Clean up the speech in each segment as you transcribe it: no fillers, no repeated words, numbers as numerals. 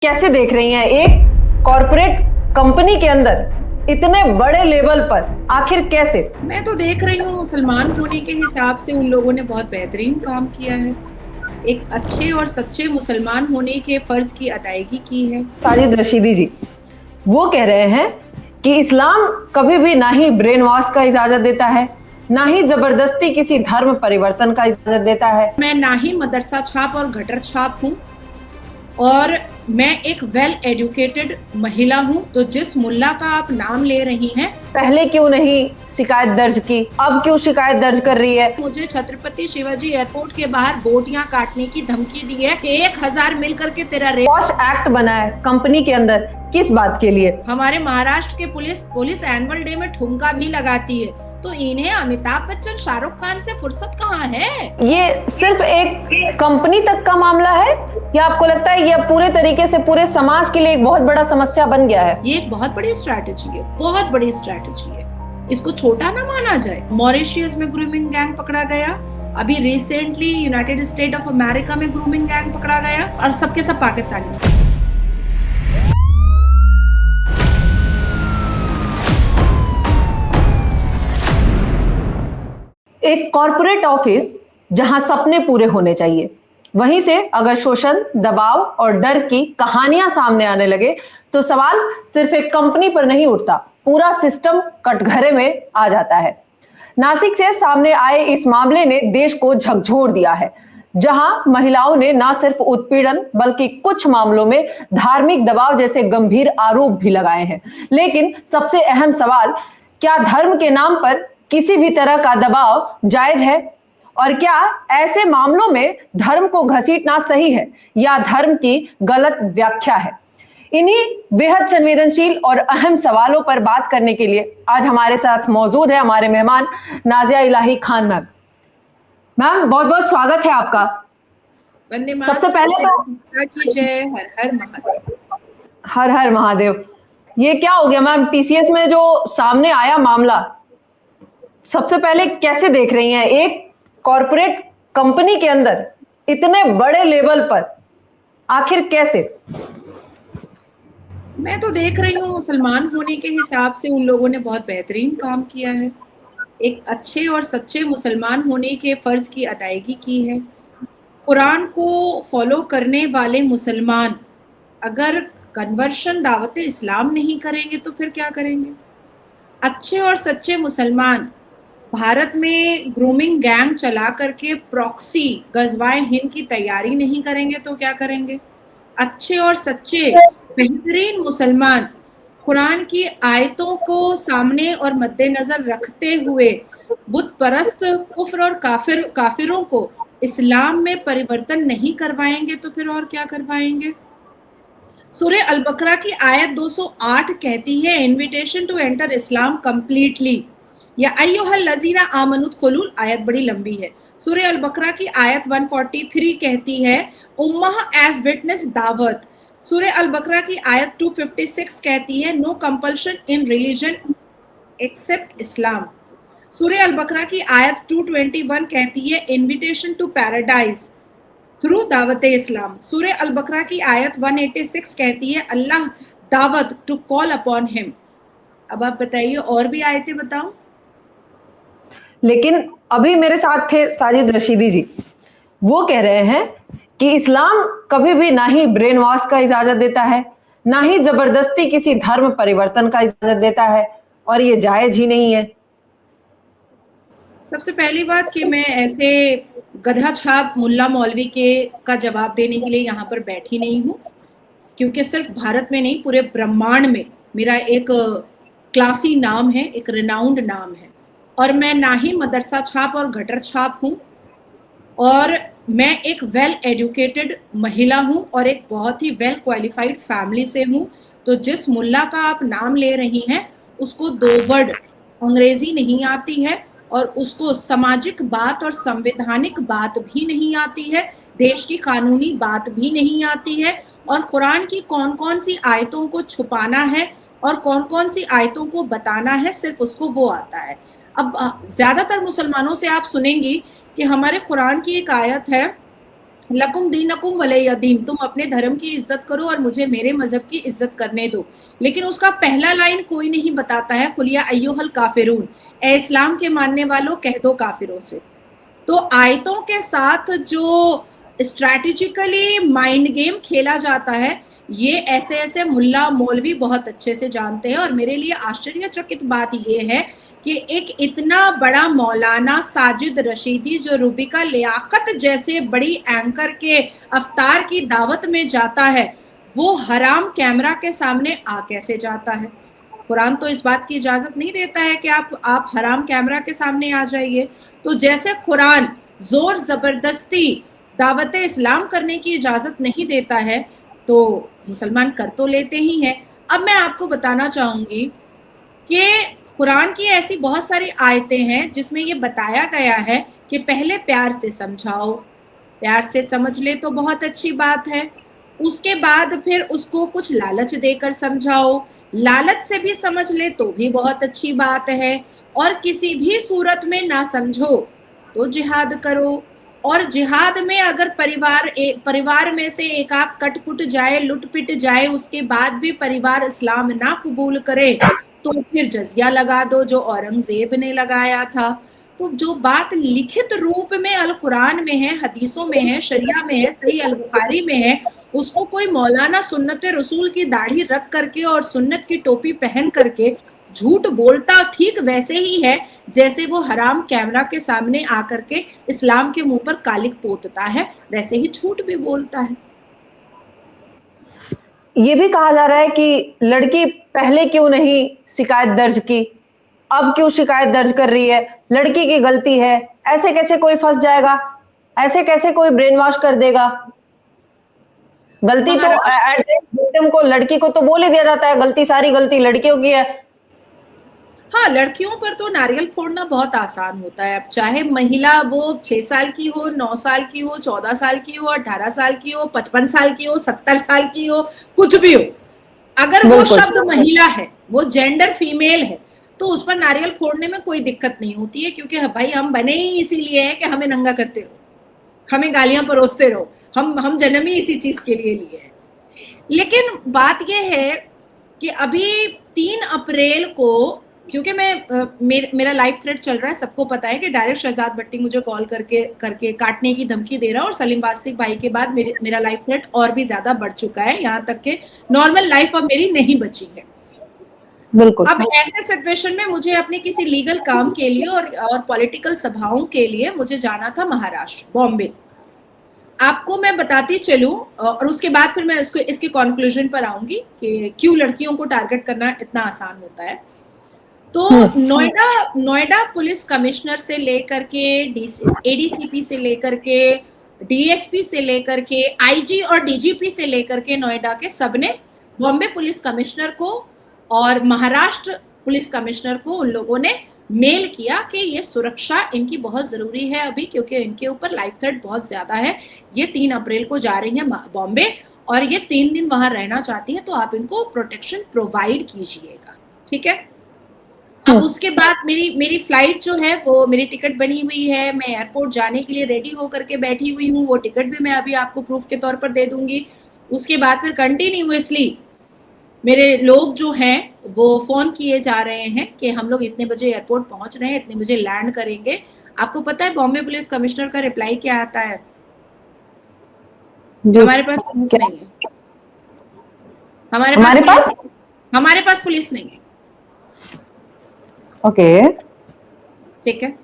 कैसे देख रही हैं एक कॉरपोरेट कंपनी के अंदर इतने बड़े लेवल पर आखिर कैसे? मैं तो देख रही हूँ मुसलमान होने के हिसाब से उन लोगों ने बहुत बेहतरीन काम किया है। एक अच्छे और सच्चे मुसलमान होने के फर्ज की अदायगी की है। साजिद रशीदी जी वो कह रहे हैं कि इस्लाम कभी भी ना ही ब्रेन वॉश का इजाजत देता है, ना ही जबरदस्ती किसी धर्म परिवर्तन का इजाजत देता है। मैं ना ही मदरसा छाप और गटर छाप हूँ और मैं एक वेल एजुकेटेड महिला हूँ। तो जिस मुल्ला का आप नाम ले रही हैं, पहले क्यों नहीं शिकायत दर्ज की, अब क्यों शिकायत दर्ज कर रही है? मुझे छत्रपति शिवाजी एयरपोर्ट के बाहर बोटियां काटने की धमकी दी है कि 1000 मिलकर के तेरा रेप। वॉश एक्ट बना है कंपनी के अंदर, किस बात के लिए? हमारे महाराष्ट्र के पुलिस एनुअल डे में ठुमका भी लगाती है, तो इन्हें अमिताभ बच्चन शाहरुख खान से फुर्सत कहाँ है? ये सिर्फ एक कंपनी तक का मामला है या आपको लगता है ये पूरे तरीके से पूरे समाज के लिए एक बहुत बड़ा समस्या बन गया है? ये एक बहुत बड़ी स्ट्रैटेजी है, बहुत बड़ी स्ट्रैटेजी है। इसको छोटा ना माना जाए। मॉरिशियस में ग्रूमिंग गैंग पकड़ा गया, अभी recently United state of America में ग्रूमिंग गैंग पकड़ा गया, और सबके सब पाकिस्तानी। एक कॉरपोरेट ऑफिस जहां सपने पूरे होने चाहिए, वहीं से अगर शोषण, दबाव और डर की कहानियां सामने आने लगे तो सवाल सिर्फ एक कंपनी पर नहीं उठता, पूरा सिस्टम कटघरे में आ जाता है। नासिक से सामने आए इस मामले ने देश को झकझोर दिया है, जहां महिलाओं ने न सिर्फ उत्पीड़न बल्कि कुछ मामलों में धार्मिक दबाव जैसे गंभीर आरोप भी लगाए हैं। लेकिन सबसे अहम सवाल, क्या धर्म के नाम पर किसी भी तरह का दबाव जायज है? और क्या ऐसे मामलों में धर्म को घसीटना सही है या धर्म की गलत व्याख्या है? इन्हीं बेहद संवेदनशील और अहम सवालों पर बात करने के लिए आज हमारे साथ मौजूद है हमारे मेहमान नाजिया इलाही खान मैम। मैम बहुत बहुत स्वागत है आपका। सबसे पहले तो जय हर हर महादेव। हर हर महादेव। ये क्या हो गया मैम, टीसीएस में जो सामने आया मामला, सबसे पहले कैसे देख रही हैं एक कॉरपोरेट कंपनी के अंदर इतने बड़े लेवल पर आखिर कैसे? मैं तो देख रही हूँ मुसलमान होने के हिसाब से उन लोगों ने बहुत बेहतरीन काम किया है। एक अच्छे और सच्चे मुसलमान होने के फर्ज की अदायगी की है। कुरान को फॉलो करने वाले मुसलमान अगर कन्वर्शन दावत इस्लाम नहीं करेंगे तो फिर क्या करेंगे? अच्छे और सच्चे मुसलमान भारत में ग्रूमिंग गैंग चला करके प्रॉक्सी गजवाए हिंद की तैयारी नहीं करेंगे तो क्या करेंगे? अच्छे और सच्चे बेहतरीन मुसलमान कुरान की आयतों को सामने और मद्देनजर रखते हुए बुत परस्त कुफ्र और काफिरों को इस्लाम में परिवर्तन नहीं करवाएंगे तो फिर और क्या करवाएंगे? सूरह अल बकरा की आयत 208 कहती है, invitation to enter Islam completely, या अय्युहल लजीना आमनुत खुलूल। आयत बड़ी लंबी है। सूरह अल बकरा की आयत 143 कहती है, उम्मह एज विटनेस दावत। सूरह अल बकरा की आयत 256 कहती है, no compulsion in religion except Islam. सूरह अल बकरा की आयत 221 कहती है, इन्विटेशन टू पैराडाइज थ्रू दावत इस्लाम। सूरह अल बकरा की आयत 186 कहती है, अल्लाह दावत टू कॉल अपॉन हिम। अब आप बताइए, और भी आयतें बताऊं? लेकिन अभी मेरे साथ थे साजिद रशीदी जी, वो कह रहे हैं कि इस्लाम कभी भी ना ही ब्रेन वॉश का इजाजत देता है, ना ही जबरदस्ती किसी धर्म परिवर्तन का इजाजत देता है, और ये जायज ही नहीं है। सबसे पहली बात कि मैं ऐसे गधा छाप मुल्ला मौलवी का जवाब देने के लिए यहाँ पर बैठी नहीं हूँ, क्योंकि सिर्फ भारत में नहीं पूरे ब्रह्मांड में मेरा एक क्लासी नाम है, एक रिनाउंड नाम है। और मैं ना ही मदरसा छाप और गटर छाप हूँ, और मैं एक वेल एजुकेटेड महिला हूँ और एक बहुत ही वेल क्वालिफाइड फैमिली से हूँ। तो जिस मुल्ला का आप नाम ले रही हैं उसको 2 वर्ड अंग्रेजी नहीं आती है, और उसको सामाजिक बात और संवैधानिक बात भी नहीं आती है, देश की कानूनी बात भी नहीं आती है, और कुरान की कौन कौन सी आयतों को छुपाना है और कौन कौन सी आयतों को बताना है, सिर्फ उसको वो आता है। अब ज्यादातर मुसलमानों से आप सुनेंगी कि हमारे कुरान की एक आयत है लकुम दीनकुम वलिय दीन, तुम अपने धर्म की इज्जत करो और मुझे मेरे मजहब की इज्जत करने दो। लेकिन उसका पहला लाइन कोई नहीं बताता है, कुल या अय्युहल काफिरून, ए इस्लाम के मानने वालों कह दो काफिरों से। तो आयतों के साथ जो स्ट्रैटेजिकली माइंड गेम खेला जाता है, ये ऐसे ऐसे मुल्ला मौलवी बहुत अच्छे से जानते हैं। और मेरे लिए आश्चर्यचकित बात ये है कि एक इतना बड़ा मौलाना साजिद रशीदी, जो रूबिका लियाकत जैसे बड़ी एंकर के अवतार की दावत में जाता है, वो हराम कैमरा के सामने आ कैसे जाता है? कुरान तो इस बात की इजाजत नहीं देता है कि आप हराम कैमरा के सामने आ जाइए। तो जैसे कुरान जोर जबरदस्ती दावत इस्लाम करने की इजाजत नहीं देता है, तो मुसलमान कर तो लेते ही हैं। अब मैं आपको बताना चाहूंगी कि कुरान की ऐसी बहुत सारी आयतें हैं जिसमें ये बताया गया है कि पहले प्यार से समझाओ, प्यार से समझ ले तो बहुत अच्छी बात है, उसके बाद फिर उसको कुछ लालच देकर समझाओ, लालच से भी समझ ले तो भी बहुत अच्छी बात है, और किसी भी सूरत में ना समझो तो जिहाद करो। और जिहाद में अगर परिवार में से एक आध कट जाए, लुट पिट जाए, उसके बाद भी परिवार इस्लाम ना कबूल करे तो फिर जजिया लगा दो, जो औरंगजेब ने लगाया था। तो जो बात लिखित रूप में अल कुरान में है, हदीसों में है, शरिया में है, सही अल बुखारी में है, उसको कोई मौलाना सुन्नत रसूल की दाढ़ी रख करके और सुन्नत की टोपी पहन करके झूठ बोलता ठीक वैसे ही है जैसे वो हराम कैमरा के सामने आकर के इस्लाम के मुंह पर कालिक पोतता है, वैसे ही झूठ भी बोलता है। ये भी कहा जा रहा है कि लड़की पहले क्यों नहीं शिकायत दर्ज की, अब क्यों शिकायत दर्ज कर रही है, लड़की की गलती है, ऐसे कैसे कोई फंस जाएगा, ऐसे कैसे कोई ब्रेन वॉश कर देगा। गलती तो विक्टिम को, लड़की को तो बोल ही दिया जाता है गलती, सारी गलती लड़कियों की है। हाँ, लड़कियों पर तो नारियल फोड़ना बहुत आसान होता है। अब चाहे महिला वो 6 साल की हो, 9 साल की हो, 14 साल की हो, 18 साल की हो, 55 साल की हो, 70 साल की हो, कुछ भी हो, अगर वो शब्द महिला है, वो जेंडर फीमेल है, तो उस पर नारियल फोड़ने में कोई दिक्कत नहीं होती है, क्योंकि भाई हम बने ही इसीलिए हैं कि हमें नंगा करते रहो, हमें गालियां परोसते रहो, हम जन्म ही इसी चीज के लिए लिए हैं। लेकिन बात यह है कि अभी 3 अप्रैल को, क्योंकि मेरा लाइव थ्रेड चल रहा है, सबको पता है कि डायरेक्ट शहजाद भट्टी मुझे कॉल करके काटने की धमकी दे रहा है, और सलीम वास्तिक भाई के बाद मेरा लाइव थ्रेड और भी ज्यादा बढ़ चुका है, यहाँ तक कि नॉर्मल लाइफ अब मेरी नहीं बची है। बिल्कुल। अब ऐसे सिचुएशन में मुझे अपने किसी लीगल काम के लिए और पॉलिटिकल सभाओं के लिए मुझे जाना था महाराष्ट्र, बॉम्बे। आपको मैं बताती चलूं, और उसके बाद फिर मैं इसके कंक्लूजन पर आऊंगी कि क्यों लड़कियों को टारगेट करना इतना आसान होता है। तो नोएडा पुलिस कमिश्नर से लेकर के एडीसीपी से लेकर के डीएसपी से लेकर के आईजी और डीजीपी से लेकर के नोएडा के सबने बॉम्बे पुलिस कमिश्नर को और महाराष्ट्र पुलिस कमिश्नर को, उन लोगों ने मेल किया कि ये सुरक्षा इनकी बहुत जरूरी है अभी, क्योंकि इनके ऊपर लाइफ थ्रेट बहुत ज्यादा है। ये 3 अप्रैल को जा रही है बॉम्बे और ये 3 दिन वहां रहना चाहती है, तो आप इनको प्रोटेक्शन प्रोवाइड कीजिएगा, ठीक है। अब उसके बाद मेरी फ्लाइट जो है वो मेरी टिकट बनी हुई है, मैं एयरपोर्ट जाने के लिए रेडी होकर के बैठी हुई हूँ, वो टिकट भी मैं अभी आपको प्रूफ के तौर पर दे दूंगी। उसके बाद फिर कंटिन्यूअसली मेरे लोग जो हैं वो फोन किए जा रहे हैं कि हम लोग इतने बजे एयरपोर्ट पहुंच रहे हैं, इतने बजे लैंड करेंगे। आपको पता है बॉम्बे पुलिस कमिश्नर का रिप्लाई क्या आता है? हमारे पास पुलिस नहीं है, हमारे पास पुलिस नहीं है। ओके, ठीक है।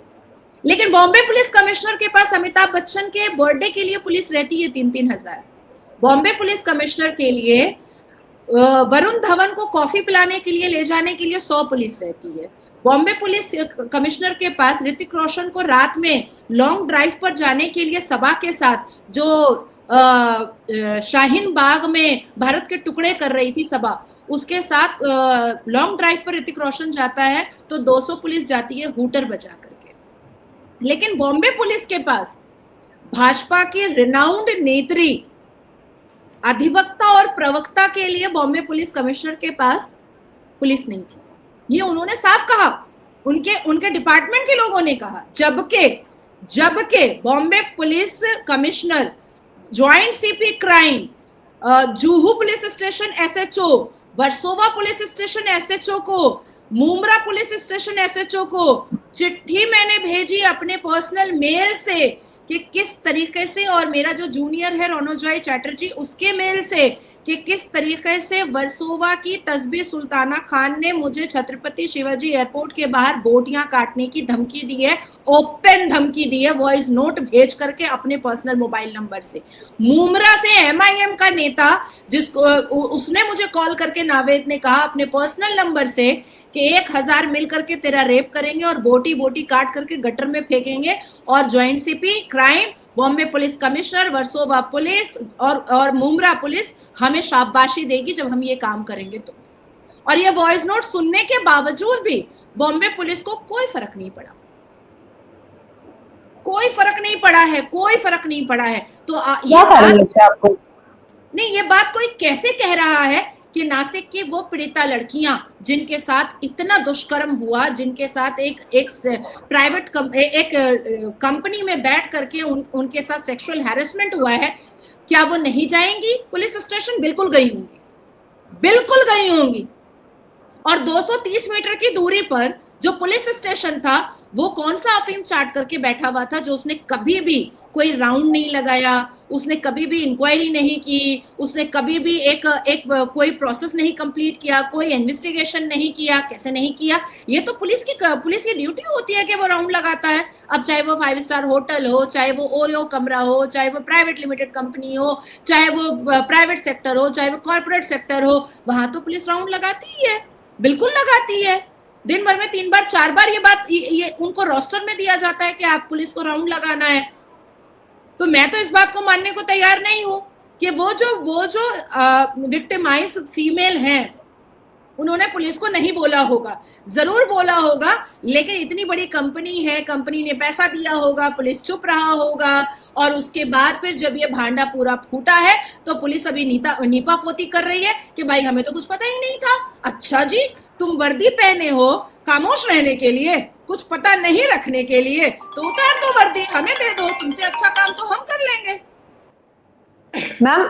लेकिन बॉम्बे पुलिस कमिश्नर के पास अमिताभ बच्चन के बर्थडे के लिए पुलिस रहती है 3-3 हजार। बॉम्बे पुलिस कमिश्नर के लिए वरुण धवन को कॉफी पिलाने के लिए ले जाने के लिए 100 पुलिस रहती है। बॉम्बे पुलिस कमिश्नर के पास ऋतिक रोशन को रात में लॉन्ग ड्राइव पर जाने के लिए सबा के साथ, जो शाहीन बाग में भारत के टुकड़े कर रही थी सबा, उसके साथ लॉन्ग ड्राइव पर ऋतिक रोशन जाता है तो 200 पुलिस जाती है हूटर बजा करके। लेकिन बॉम्बे पुलिस के पास भाजपा की रिनाउंड नेत्री, अधिवक्ता और प्रवक्ता के लिए बॉम्बे पुलिस कमिश्नर के पास पुलिस नहीं थी, ये उन्होंने साफ कहा, उनके डिपार्टमेंट के लोगों ने कहा। जबकि Bombay police commissioner joint CP crime, Juhu police station SHO, Versova police station SHO को, मुमरा पुलिस स्टेशन एसएचओ को चिट्ठी मैंने भेजी अपने पर्सनल मेल से कि किस तरीके से, और मेरा जो जूनियर है रोनोजॉय चैटर्जी उसके मेल से कि किस तरीके से वर्सोवा की तस्बी सुल्ताना खान ने मुझे छत्रपति शिवाजी एयरपोर्ट के बाहर बोटियां काटने की धमकी दी है, ओपन धमकी दी है, वॉइस नोट भेज करके अपने पर्सनल मोबाइल नंबर से। मुमरा से एमआईएम का नेता जिसको उसने मुझे कॉल करके, नावेद ने कहा अपने पर्सनल नंबर से कि 1000 मिल करके तेरा रेप करेंगे और बोटी बोटी काट करके गटर में फेंकेंगे, और joint CP crime, Bombay police commissioner, Versova police और मुमरा पुलिस हमें शाबाशी देगी जब हम ये काम करेंगे तो। और ये वॉइस नोट सुनने के बावजूद भी बॉम्बे पुलिस को कोई फर्क नहीं पड़ा, कोई फर्क नहीं पड़ा है, कोई फर्क नहीं पड़ा है। तो क्या कारण लगता है आपको? नहीं, ये बात कोई कैसे कह रहा है कि नासिक की वो पीड़िता लड़कियां जिनके साथ इतना दुष्कर्म हुआ, जिनके साथ एक प्राइवेट एक कंपनी में बैठ करके उनके साथ सेक्सुअल हैरेसमेंट हुआ है, क्या वो नहीं जाएंगी पुलिस स्टेशन? बिल्कुल गई होंगी, बिल्कुल गई होंगी। और 230 मीटर की दूरी पर जो पुलिस स्टेशन था वो कौन सा अफीम चाट करके बैठा हुआ था जो उसने कभी भी कोई राउंड नहीं लगाया, उसने कभी भी इंक्वायरी नहीं की, उसने कभी भी एक कोई प्रोसेस नहीं कंप्लीट किया, कोई इन्वेस्टिगेशन नहीं किया। कैसे नहीं किया? ये तो पुलिस की ड्यूटी होती है कि वो राउंड लगाता है। अब चाहे वो 5 स्टार होटल हो, चाहे वो ओयो कमरा हो, चाहे वो प्राइवेट लिमिटेड कंपनी हो, चाहे वो प्राइवेट सेक्टर हो, चाहे वो कॉर्पोरेट सेक्टर हो, वहां तो पुलिस राउंड लगाती ही है, बिल्कुल लगाती है। दिन भर में 3 बार 4 बार ये उनको रोस्टर में दिया जाता है कि आप पुलिस को राउंड लगाना है। तो मैं तो इस बात को मानने को तैयार नहीं हूं कि वो जो विक्टिमाइज्ड फीमेल हैं उन्होंने पुलिस को नहीं बोला होगा, जरूर बोला होगा, लेकिन इतनी बड़ी कंपनी है, कंपनी ने पैसा दिया होगा, पुलिस चुप रहा होगा, और उसके बाद फिर जब ये भांडा पूरा फूटा है तो पुलिस अभी नीपा पोती कर रही है कि भाई हमें तो कुछ पता ही नहीं था। अच्छा जी, तुम वर्दी पहने हो खामोश रहने के लिए, कुछ पता नहीं रखने के लिए, तो उतार दो वर्दी, हमें दे दो, तुमसे अच्छा काम तो हम कर लेंगे। मैम,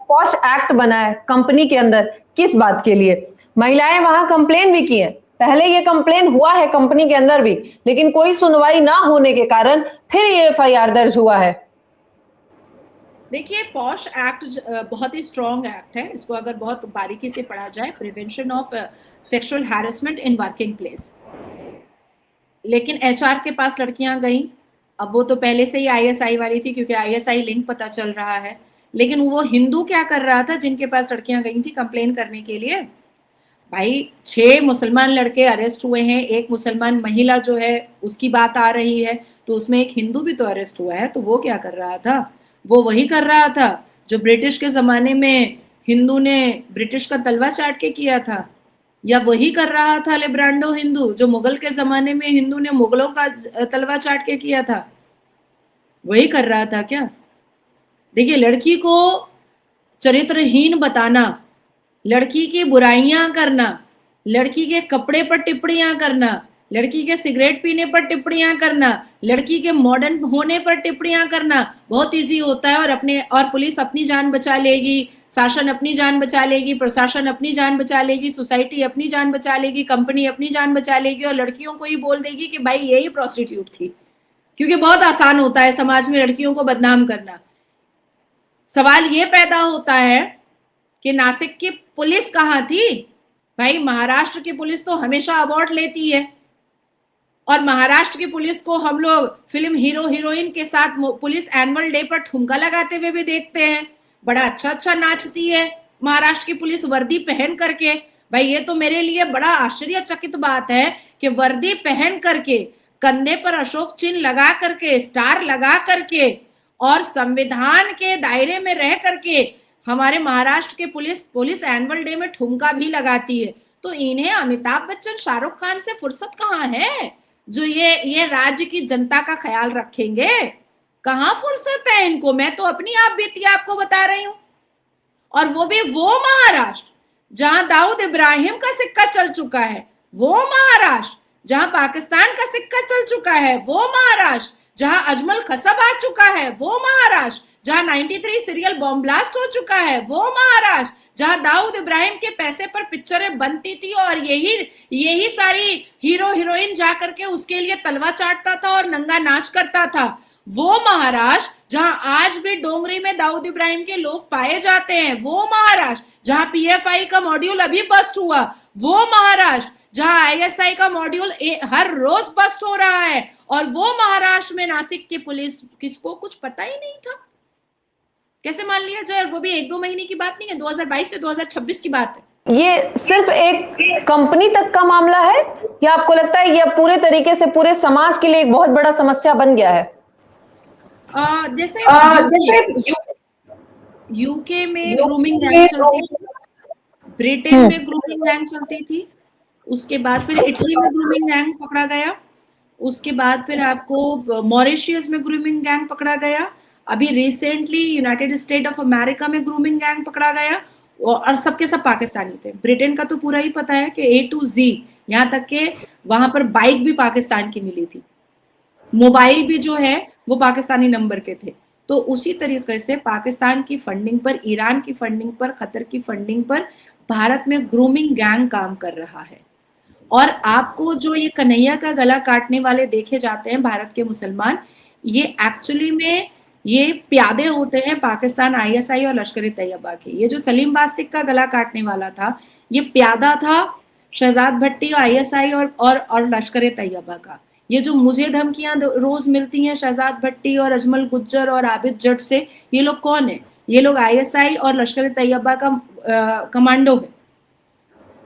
पॉश एक्ट बना है कंपनी के अंदर, किस बात के लिए? महिलाएं वहां कंप्लेन भी की है, पहले ये कंप्लेन हुआ है कंपनी के अंदर भी, लेकिन कोई सुनवाई ना होने के कारण फिर ये एफआईआर दर्ज हुआ है। देखिए, पॉश एक्ट बहुत ही स्ट्रॉन्ग एक्ट है, इसको अगर बहुत बारीकी से पढ़ा जाए, prevention of sexual harassment in working place. लेकिन एचआर के पास लड़कियां गई, अब वो तो पहले से ही आईएसआई वाली थी क्योंकि आईएसआई लिंक पता चल रहा है, लेकिन वो हिंदू क्या कर रहा था जिनके पास लड़कियां गई थी कंप्लेन करने के लिए? भाई 6 मुसलमान लड़के अरेस्ट हुए हैं, एक मुसलमान महिला जो है उसकी बात आ रही है, तो उसमें एक हिंदू भी तो अरेस्ट हुआ है। तो वो क्या कर रहा था? वो वही कर रहा था जो ब्रिटिश के जमाने में हिंदू ने ब्रिटिश का तलवा चाट के किया था, या वही कर रहा था लेब्रांडो हिंदू जो मुगल के जमाने में हिंदू ने मुगलों का तलवा चाट के किया था? वही कर रहा था क्या? देखिए, लड़की को चरित्रहीन बताना, लड़की की बुराइयां करना, लड़की के कपड़े पर टिप्पणियां करना, लड़की के सिगरेट पीने पर टिप्पणियां करना, लड़की के मॉडर्न होने पर टिप्पणियां करना बहुत इजी होता है, और पुलिस अपनी जान बचा लेगी, शासन अपनी जान बचा लेगी, प्रशासन अपनी जान बचा लेगी, सोसाइटी अपनी जान बचा लेगी, कंपनी अपनी जान बचा लेगी, और लड़कियों को ही बोल देगी कि भाई यही प्रोस्टिट्यूट थी, क्योंकि बहुत आसान होता है समाज में लड़कियों को बदनाम करना। सवाल ये पैदा होता है कि नासिक की पुलिस कहाँ थी? भाई महाराष्ट्र की पुलिस तो हमेशा अवार्ड लेती है, और महाराष्ट्र की पुलिस को हम लोग फिल्म हीरो हीरोइन के साथ पुलिस एनुअल डे पर ठुमका लगाते हुए भी देखते हैं, बड़ा अच्छा अच्छा नाचती है महाराष्ट्र की पुलिस वर्दी पहन करके। भाई ये तो मेरे लिए बड़ा आश्चर्यचकित बात है कि वर्दी पहन करके, कंधे पर अशोक चिन्ह लगा करके, स्टार लगा करके, और संविधान के दायरे में रह करके हमारे महाराष्ट्र के पुलिस एनुअल डे में ठुमका भी लगाती है। तो इन्हें अमिताभ बच्चन, शाहरुख खान से फुर्सत कहाँ है जो ये राज्य की जनता का ख्याल रखेंगे? कहाँ फुर्सत है इनको? मैं तो अपनी आप बीती आपको बता रही हूं, और वो भी वो महाराष्ट्र जहां दाऊद इब्राहिम का सिक्का चल चुका है, वो महाराष्ट्र जहां पाकिस्तान का सिक्का चल चुका है, वो महाराष्ट्र जहां अजमल खसब आ चुका है, वो महाराष्ट्र जहां 93 सीरियल बॉम्ब ब्लास्ट हो चुका है, वो महाराष्ट्र जहां दाऊद इब्राहिम के पैसे पर पिक्चरें बनती थी और यही सारी हीरो हीरोइन जा करके उसके लिए तलवा चाटता था और नंगा नाच करता था, वो महाराष्ट्र जहां आज भी डोंगरी में दाऊद इब्राहिम के लोग पाए जाते हैं, वो महाराष्ट्र जहां पीएफआई का मॉड्यूल अभी बस्ट हुआ, वो महाराष्ट्र जहां आईएसआई का मॉड्यूल हर रोज बस्ट हो रहा है, और वो महाराष्ट्र में नासिक की पुलिस किसको कुछ पता ही नहीं था। कैसे मान लिया जाए? वो भी 1-2 महीने की बात नहीं है, 2022 से 2026 की बात है। ये सिर्फ एक कंपनी तक का मामला है या आपको लगता है यह पूरे तरीके से पूरे समाज के लिए एक बहुत बड़ा समस्या बन गया है? जैसे यूके में ग्रूमिंग गैंग चलती थी, ब्रिटेन में ग्रूमिंग गैंग चलती थी, उसके बाद फिर इटली में ग्रूमिंग गैंग पकड़ा गया, उसके बाद फिर आपको मॉरिशियस में ग्रूमिंग गैंग पकड़ा गया, अभी recently United state of America में ग्रूमिंग गैंग पकड़ा गया, और सबके सब पाकिस्तानी थे। ब्रिटेन का तो पूरा ही पता है कि A to Z, यहाँ तक के वहां पर बाइक भी पाकिस्तान की मिली थी, मोबाइल भी जो है वो पाकिस्तानी नंबर के थे। तो उसी तरीके से पाकिस्तान की फंडिंग पर, ईरान की फंडिंग पर, कतर की फंडिंग पर भारत में ग्रूमिंग गैंग काम कर रहा है। और आपको जो ये कन्हैया का गला काटने वाले देखे जाते हैं भारत के मुसलमान, ये एक्चुअली में ये प्यादे होते हैं पाकिस्तान आईएसआई और लश्कर तैयबा के। ये जो सलीम बास्तिक का गला काटने वाला था, ये प्यादा था शहजाद भट्टी और आईएसआई और लश्कर तैयबा का। ये जो मुझे धमकियां रोज मिलती हैं शहजाद भट्टी और अजमल गुज्जर और आबिद जट से, ये लोग कौन है? ये लोग आईएसआई और लश्कर तैयबा का कमांडो है,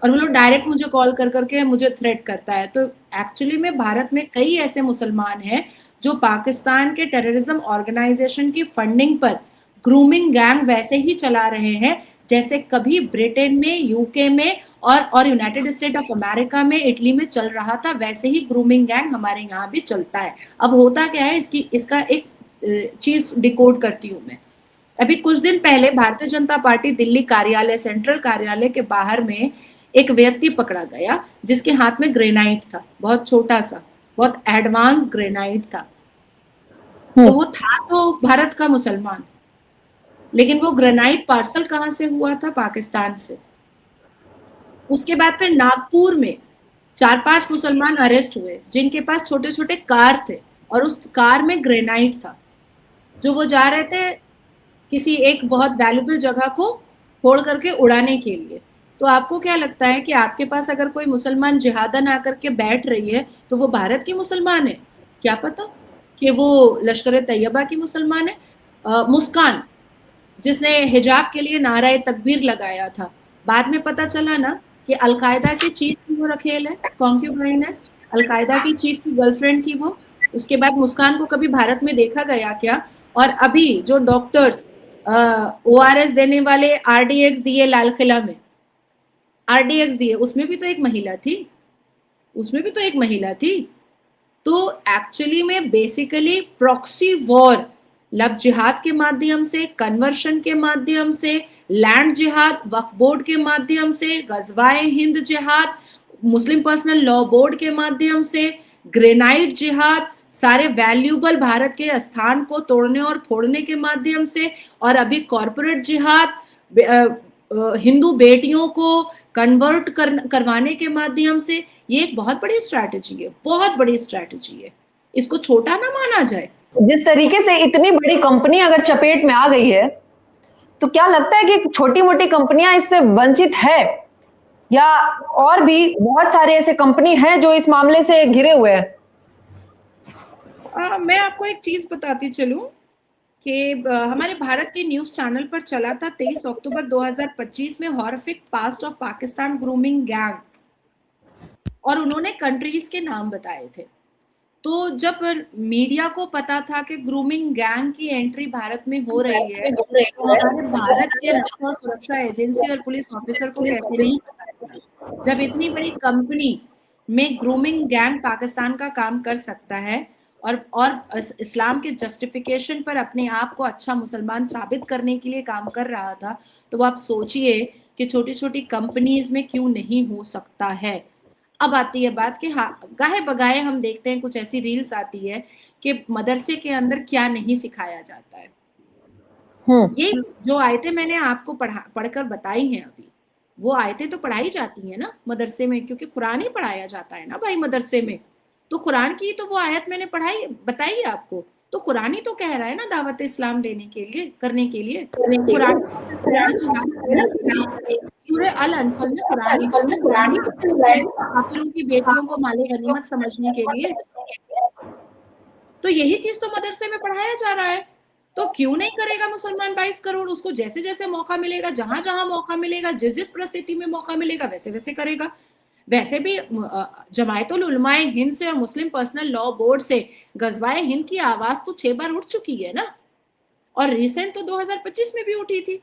और वो लोग डायरेक्ट मुझे कॉल कर करके मुझे थ्रेट करता है। तो एक्चुअली में भारत में कई ऐसे मुसलमान हैं जो पाकिस्तान के टेररिज्म ऑर्गेनाइजेशन की फंडिंग पर ग्रूमिंग गैंग वैसे ही चला रहे हैं जैसे कभी ब्रिटेन में, यूके में और यूनाइटेड स्टेट ऑफ अमेरिका में, इटली में चल रहा था, वैसे ही ग्रूमिंग गैंग हमारे यहाँ भी चलता है। अब होता क्या है, इसका एक चीज डिकोड करती हूँ मैं। अभी कुछ दिन पहले भारतीय जनता पार्टी दिल्ली कार्यालय, सेंट्रल कार्यालय के बाहर में एक व्यक्ति पकड़ा गया जिसके हाथ में ग्रेनाइट था, बहुत छोटा सा, बहुत एडवांस ग्रेनाइट था। तो वो था तो भारत का मुसलमान, लेकिन वो ग्रेनाइट पार्सल कहां से हुआ था? पाकिस्तान से। उसके बाद फिर नागपुर में 4-5 मुसलमान अरेस्ट हुए जिनके पास छोटे छोटे कार थे, और उस कार में ग्रेनाइट था, जो वो जा रहे थे किसी एक बहुत वैल्यूबल जगह को फोड़ करके उड़ाने के लिए। तो आपको क्या लगता है कि आपके पास अगर कोई मुसलमान जिहादन आकर के बैठ रही है तो वो भारत की मुसलमान है? क्या पता कि वो लश्कर तैयबा की मुसलमान है। मुस्कान, जिसने हिजाब के लिए नारा तकबीर लगाया था, बाद में पता चला ना कि अलकायदा की चीफ की वो रखेल है, कॉन्क्यूबाइन है, अलकायदा की चीफ की गर्लफ्रेंड थी वो। उसके बाद मुस्कान को कभी भारत में देखा गया क्या? और अभी जो डॉक्टर्स ORS देने वाले RDX दिए लाल किला में, RDX दिए, उसमें भी तो एक महिला थी, उसमें भी तो एक महिला थी। तो एक्चुअली में बेसिकली प्रॉक्सी वॉर, लव जिहाद के माध्यम से, कन्वर्शन के माध्यम से, लैंड जिहाद, वक्फ बोर्ड के माध्यम से, गजवाए हिंद जिहाद, मुस्लिम पर्सनल लॉ बोर्ड के माध्यम से, ग्रेनाइट जिहाद, सारे वैल्यूबल भारत के स्थान को तोड़ने और फोड़ने के माध्यम से, और अभी कॉरपोरेट जिहाद, हिंदू बेटियों को कन्वर्ट करवाने के माध्यम से। ये एक बहुत बड़ी स्ट्रैटेजी है, बहुत बड़ी स्ट्रैटेजी है, इसको छोटा ना माना जाए। जिस तरीके से इतनी बड़ी कंपनी अगर चपेट में आ गई है, तो क्या लगता है कि छोटी मोटी कंपनियां इससे वंचित है, या और भी बहुत सारे ऐसे कंपनी हैं जो इस मामले से घिरे हुए हैं? मैं आपको एक चीज बताती चलूं कि हमारे भारत के न्यूज चैनल पर चला था 23 अक्टूबर 2025 में horrific past of Pakistan grooming gang, और उन्होंने कंट्रीज के नाम बताए थे। तो जब मीडिया को पता था कि ग्रूमिंग गैंग की एंट्री भारत में हो रही है, तो हमारे भारत के रक्षा सुरक्षा एजेंसी और पुलिस ऑफिसर को कैसे नहीं पता था? जब इतनी बड़ी कंपनी में ग्रूमिंग गैंग पाकिस्तान का काम कर सकता है और इस्लाम के जस्टिफिकेशन पर अपने आप को अच्छा मुसलमान साबित करने के लिए काम कर रहा था, तो आप सोचिए कि छोटी छोटी कंपनीज में क्यों नहीं हो सकता है। अब आती है बात कि हाँ, गाहे बगाहे हम देखते हैं कुछ ऐसी रील्स आती है कि मदरसे के अंदर क्या नहीं सिखाया जाता है। ये जो आयतें मैंने आपको पढ़कर बताई हैं अभी, वो आयतें तो पढ़ाई जाती हैं ना मदरसे में, क्योंकि कुरान ही पढ़ाया जाता है ना भाई मदरसे में। तो कुरान की तो वो आयत मैंने बताई आपको। तो कुरान ही तो कह रहा है ना दावत इस्लाम देने के लिए, करने के लिए। कुरान सूरह अल अनफल में कुरान ही तो काफिरों की बेटियों को माले गनीमत समझने के लिए। तो यही चीज तो मदरसे में पढ़ाया जा रहा है। तो क्यों नहीं करेगा मुसलमान 22 करोड़? उसको जैसे जैसे मौका मिलेगा, जहां जहां मौका मिलेगा, जिस जिस परिस्थिति में मौका मिलेगा, वैसे वैसे करेगा। वैसे भी जमायतुल उलमाए हिंद से और मुस्लिम पर्सनल लॉ बोर्ड से गजवाए हिंद की आवाज तो 6 बार उठ चुकी है ना, और रिसेंट तो 2025 में भी उठी थी।